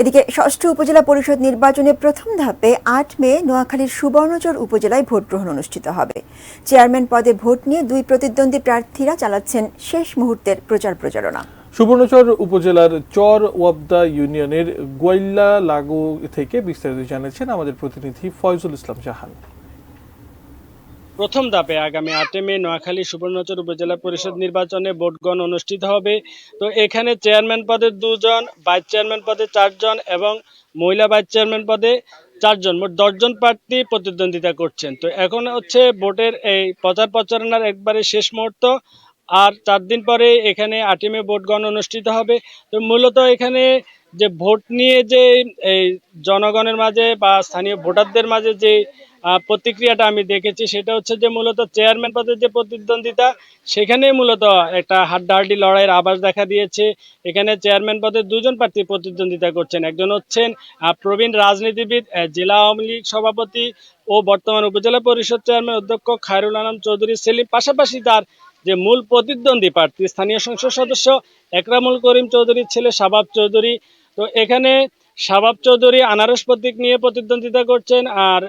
এদিকে ষষ্ঠ উপজেলা পরিষদ নির্বাচনে প্রথম ধাপে ৮ মে নোয়াখালীর সুবর্ণচর উপজেলায় ভোট গ্রহণ অনুষ্ঠিত হবে। চেয়ারম্যান পদে ভোট নিয়ে দুই প্রতিদ্বন্দ্বী প্রার্থীরা চালাচ্ছেন শেষ মুহূর্তের প্রচারণা। সুবর্ণচর উপজেলার চর ওয়াবদা ইউনিয়নের গোয়াইল্লা লাগু থেকে বিস্তারিত জানাচ্ছেন আমাদের প্রতিনিধি ফয়জুল ইসলাম জাহান। প্রথম ধাপে আগামী ৮ মে নোয়াখালী সুবর্ণচর উপজেলা পরিষদ নির্বাচনে ভোট গ্রহণ অনুষ্ঠিত হবে। তো এখানে চেয়ারম্যান পদে 2 জন, ভাইস চেয়ারম্যান পদে 4 জন এবং মহিলা ভাইস চেয়ারম্যান পদে 4 জন, মোট 10 জন প্রার্থী প্রতিদ্বন্দ্বিতা করছেন। তো এখন হচ্ছে ভোটের এই প্রচারণার একবারে শেষ মুহূর্ত। আর 4 দিন পরে এখানে ৮ মে ভোট গ্রহণ অনুষ্ঠিত হবে। তো মূলত এখানে যে ভোট নিয়ে যে এই জনগণের মাঝে বা স্থানীয় ভোটারদের মাঝে যে প্রতিক্রিয়াটা আমি দেখেছি, সেটা হচ্ছে যে মূলত চেয়ারম্যান পদের যে প্রতিদ্বন্দ্বিতা, সেখানেই মূলত একটা হাড্ডাহাড্ডি লড়াইয়ের আভাস দেখা দিয়েছে। এখানে চেয়ারম্যান পদে 2 জন প্রার্থী প্রতিদ্বন্দ্বিতা করছেন। একজন হচ্ছেন প্রবীণ রাজনীতিবিদ, জেলা আওয়ামী লীগ সভাপতি ও বর্তমান উপজেলা পরিষদ চেয়ারম্যান অধ্যক্ষ খায়রুল আনাম চৌধুরী সেলিম। পাশাপাশি তার যে মূল প্রতিদ্বন্দ্বী প্রার্থী স্থানীয় সংসদ সদস্য একরামুল করিম চৌধুরীর ছেলে শাবাব চৌধুরী। তো এখানে শাবাব চৌধুরী আনারস প্রতীক নিয়ে প্রতিদ্বন্দ্বিতা করছেন, আর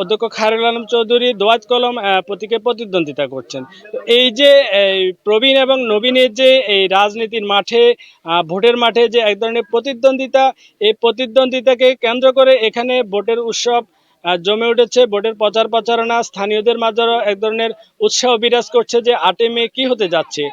অধ্যক্ষ খায়রুল আলম চৌধুরী দোয়াত কলম প্রতীকে প্রতিদ্বন্দ্বিতা করছেন। তো এই যে প্রবীণ এবং নবীনের যে এই রাজনীতির মাঠে, ভোটের মাঠে যে এক ধরনের প্রতিদ্বন্দ্বিতা, এই প্রতিদ্বন্দ্বিতাকে কেন্দ্র করে এখানে ভোটের উৎসব জমে উঠেছে। ভোটের প্রচারণা স্থানীয়দের মাঝে এক ধরনের উৎসাহ বিরাজ করছে যে ৮ মে কি হতে যাচ্ছে।